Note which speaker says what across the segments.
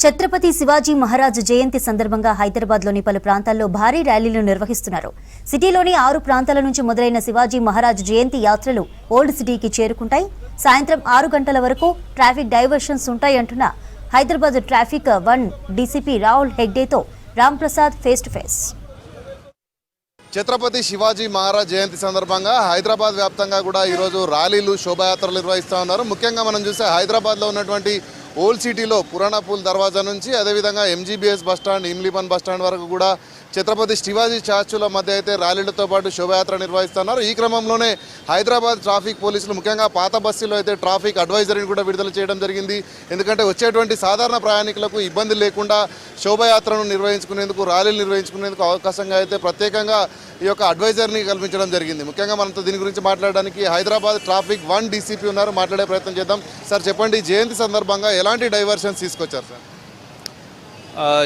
Speaker 1: ఛత్రపతి శివాజీ మహారాజ్ జయంతి సందర్భంగా హైదరాబాద్లోని పలు ప్రాంతాల్లో భారీ ర్యాలీలు నిర్వహిస్తున్నారు. సిటీలోని 6 ప్రాంతాల నుంచి మొదలైన శివాజీ మహారాజ్ జయంతి యాత్రలు ఓల్డ్ సిటీకి చేరుకుంటాయి. సాయంత్రం 6 గంటల వరకు ట్రాఫిక్ డైవర్షన్స్ ఉంటాయంటున్న హైదరాబాద్ ట్రాఫిక్ 1 డీసీపీ రాహుల్ హెగ్డేతో Ram Prasad face to face.
Speaker 2: Chhatrapati Shivaji Maharaj Jayanti సందర్భంగా హైదరాబాద్ వ్యాప్తంగా కూడా ఈరోజు ర్యాలీలు శోభాయాత్రలు నిర్వహిస్తూ ఉన్నారు. ముఖ్యంగా మనం చూస్తే హైదరాబాద్లో ఉన్నటువంటి ఓల్డ్ సిటీలో పురాణపూల్ దర్వాజా నుంచి అదేవిధంగా ఎంజీబీఎస్ బస్టాండ్, ఇమ్లీబన్ బస్టాండ్ వరకు కూడా ఛత్రపతి శివాజీ స్టాచ్యూల మధ్య అయితే ర్యాలీలతో పాటు శోభాయాత్ర నిర్వహిస్తున్నారు. ఈ క్రమంలోనే హైదరాబాద్ ట్రాఫిక్ పోలీసులు ముఖ్యంగా పాత బస్సులో అయితే ట్రాఫిక్ అడ్వైజరీని కూడా విడుదల చేయడం జరిగింది. ఎందుకంటే వచ్చేటువంటి సాధారణ ప్రయాణికులకు ఇబ్బంది లేకుండా శోభాయాత్రను నిర్వహించుకునేందుకు, ర్యాలీలు నిర్వహించుకునేందుకు అవకాశంగా అయితే ప్రత్యేకంగా ఈ యొక్క అడ్వైజర్ని కల్పించడం జరిగింది. ముఖ్యంగా మనతో దీని గురించి మాట్లాడడానికి హైదరాబాద్ ట్రాఫిక్ 1 డీసీపీ ఉన్నారు. మాట్లాడే ప్రయత్నం చేద్దాం. సార్ చెప్పండి, జయంతి సందర్భంగా ఎలాంటి డైవర్షన్స్ తీసుకొచ్చారు సార్?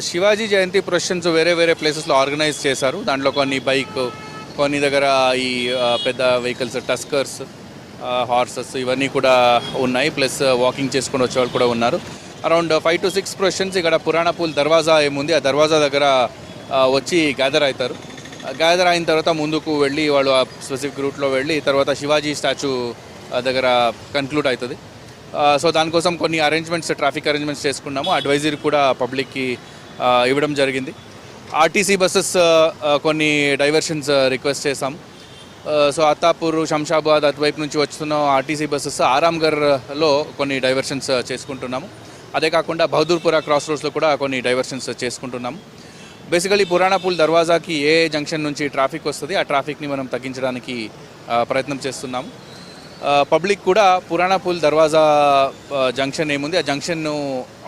Speaker 3: శివాజీ జయంతి ప్రొసెషన్స్ వేరే ప్లేసెస్లో ఆర్గనైజ్ చేశారు. దాంట్లో కొన్ని దగ్గర ఈ పెద్ద వెహికల్స్, టస్కర్స్, హార్సెస్ ఇవన్నీ కూడా ఉన్నాయి. ప్లస్ వాకింగ్ చేసుకుని వచ్చేవాళ్ళు కూడా ఉన్నారు. అరౌండ్ 5 to 6 ప్రొసెషన్స్ ఇక్కడ పురాణపూల్ దర్వాజా ఏముంది, ఆ దర్వాజా దగ్గర వచ్చి గ్యాదర్ అవుతారు. గ్యాదర్ అయిన తర్వాత ముందుకు వెళ్ళి వాళ్ళు ఆ స్పెసిఫిక్ రూట్లో వెళ్ళి తర్వాత శివాజీ స్టాచ్యూ దగ్గర కన్క్లూడ్ అవుతుంది. సో దానికోసం కొన్ని ట్రాఫిక్ అరేంజ్మెంట్స్ చేసుకున్నాము. అడ్వైజరీ కూడా పబ్లిక్కి ఇవ్వడం జరిగింది. ఆర్టీసీ బస్సెస్ కొన్ని డైవర్షన్స్ రిక్వెస్ట్ చేశాము. సో అత్తాపూర్, శంషాబాద్ అటువైపు నుంచి వస్తున్న ఆర్టీసీ బస్సెస్ ఆరాంఘర్లో కొన్ని డైవర్షన్స్ చేసుకుంటున్నాము. అదే కాకుండా బహదూర్పురా క్రాస్ రోడ్స్లో కూడా కొన్ని డైవర్షన్స్ చేసుకుంటున్నాము. బేసికలీ పురాణపూల్ దర్వాజాకి ఏ జంక్షన్ నుంచి ట్రాఫిక్ వస్తుంది ఆ ట్రాఫిక్ని మనం తగ్గించడానికి ప్రయత్నం చేస్తున్నాము. పబ్లిక్ కూడా పురాణపూల్ దర్వాజా జంక్షన్ ఏముంది ఆ జంక్షన్ను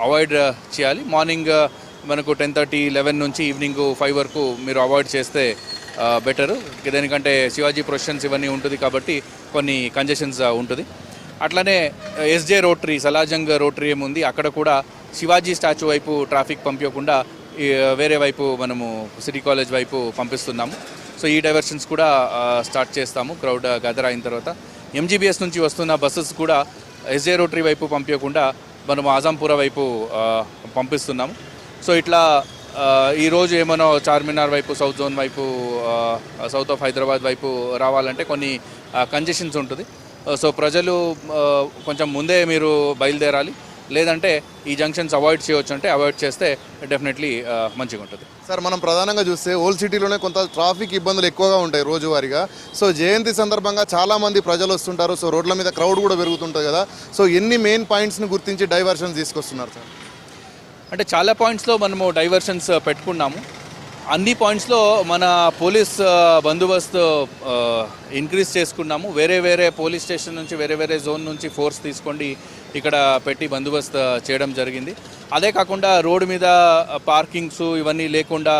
Speaker 3: అవాయిడ్ చేయాలి. మార్నింగ్ మనకు 10:30, 11 నుంచి ఈవినింగ్ 5 వరకు మీరు అవాయిడ్ చేస్తే బెటరు. దేనికంటే శివాజీ ప్రొసెషన్స్ ఇవన్నీ ఉంటుంది కాబట్టి కొన్ని కంజెషన్స్ ఉంటుంది. అట్లనే ఎస్జే రోటరీ, సలాజంగ్ రోటరీ ఏముంది అక్కడ కూడా శివాజీ స్టాచ్యూ వైపు ట్రాఫిక్ పంపించకుండా వేరే వైపు మనము సిటీ కాలేజ్ వైపు పంపిస్తున్నాము. సో ఈ డైవర్షన్స్ కూడా స్టార్ట్ చేస్తాము క్రౌడ్ గ్యాదర్ అయిన తర్వాత. ఎంజీబీఎస్ నుంచి వస్తున్న బస్సెస్ కూడా ఎస్జే రోటరీ వైపు పంపించకుండా మనము ఆజంపుర వైపు పంపిస్తున్నాము. సో ఇట్లా ఈరోజు ఏమైనా చార్మినార్ వైపు, సౌత్ జోన్ వైపు, సౌత్ ఆఫ్ హైదరాబాద్ వైపు రావాలంటే కొన్ని కంజెషన్స్ ఉంటుంది. సో ప్రజలు కొంచెం ముందే మీరు బయలుదేరాలి. లేదంటే ఈ జంక్షన్స్ అవాయిడ్ చేయవచ్చు, అంటే అవాయిడ్ చేస్తే డెఫినెట్లీ మంచిగా ఉంటుంది.
Speaker 2: సార్ మనం ప్రధానంగా చూస్తే ఓల్డ్ సిటీలోనే కొంత ట్రాఫిక్ ఇబ్బందులు ఎక్కువగా ఉంటాయి రోజువారీగా. సో జయంతి సందర్భంగా చాలామంది ప్రజలు వస్తుంటారు. సో రోడ్ల మీద క్రౌడ్ కూడా పెరుగుతుంటుంది కదా. సో ఎన్ని మెయిన్ పాయింట్స్ని గుర్తించి డైవర్షన్స్ తీసుకొస్తున్నారు సార్?
Speaker 3: అంటే చాలా పాయింట్స్లో మనము డైవర్షన్స్ పెట్టుకున్నాము. అన్ని పాయింట్స్లో మన పోలీస్ బందోబస్తు ఇంక్రీజ్ చేసుకున్నాము. వేరే పోలీస్ స్టేషన్ నుంచి వేరే జోన్ నుంచి ఫోర్స్ తీసుకోండి ఇక్కడ పెట్టి బందోబస్తు చేయడం జరిగింది. అదే కాకుండా రోడ్డు మీద పార్కింగ్స్ ఇవన్నీ లేకుండా,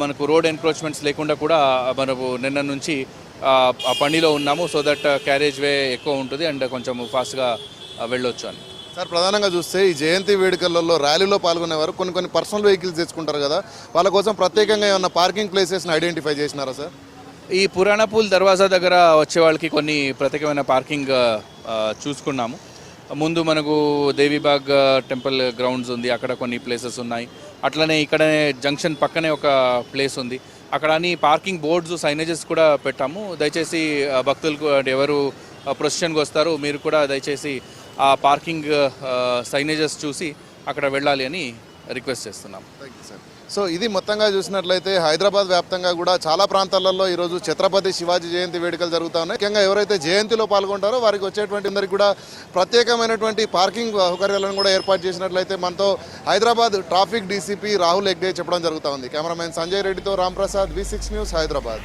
Speaker 3: మనకు రోడ్ ఎన్క్రోచ్మెంట్స్ లేకుండా కూడా మనకు నిన్న నుంచి ఆ పనిలో ఉన్నాము. సో దట్ క్యారేజ్ వే ఎక్కువ ఉంటుంది అండ్ కొంచెం ఫాస్ట్గా వెళ్ళొచ్చు అని.
Speaker 2: సార్ ప్రధానంగా చూస్తే ఈ జయంతి వేడుకలలో ర్యాలీలో పాల్గొనేవారు కొన్ని పర్సనల్ వెహికల్స్ తెచ్చుకుంటారు కదా, వాళ్ళ కోసం ప్రత్యేకంగా ఏమన్నా పార్కింగ్ ప్లేసెస్ని ఐడెంటిఫై చేసినారా సార్?
Speaker 3: ఈ పురాణపూల్ దర్వాజా దగ్గర వచ్చే వాళ్ళకి కొన్ని ప్రత్యేకమైన పార్కింగ్ చూసుకున్నాము. ముందు మనకు దేవీబాగ్ టెంపుల్ గ్రౌండ్స్ ఉంది, అక్కడ కొన్ని ప్లేసెస్ ఉన్నాయి. అట్లనే ఇక్కడనే జంక్షన్ పక్కనే ఒక ప్లేస్ ఉంది, అక్కడ అన్ని పార్కింగ్ బోర్డ్స్, సైనేజెస్ కూడా పెట్టాము. దయచేసి భక్తులకు ఎవరు ప్రొసెషన్కి వస్తారు మీరు కూడా దయచేసి ఆ పార్కింగ్ సైనేజెస్ చూసి అక్కడ వెళ్ళాలి అని రిక్వెస్ట్ చేస్తున్నాం.
Speaker 2: Thank you sir. సో ఇది మొత్తంగా చూసినట్లయితే హైదరాబాద్ వ్యాప్తంగా కూడా చాలా ప్రాంతాలలో ఈరోజు ఛత్రపతి శివాజీ జయంతి వేడుకలు జరుగుతూ ఉన్నాయి. ముఖ్యంగా ఎవరైతే జయంతిలో పాల్గొంటారో వారికి వచ్చేటువంటి అందరికీ కూడా ప్రత్యేకమైనటువంటి పార్కింగ్ సౌకర్యాలను కూడా ఏర్పాటు చేసినట్లయితే మనతో హైదరాబాద్ ట్రాఫిక్ డీసీపీ రాహుల్ హెగ్డే చెప్పడం జరుగుతూ ఉంది. కెమెరామెన్ సంజయ్ రెడ్డితో రామ్ ప్రసాద్, V6 న్యూస్, హైదరాబాద్.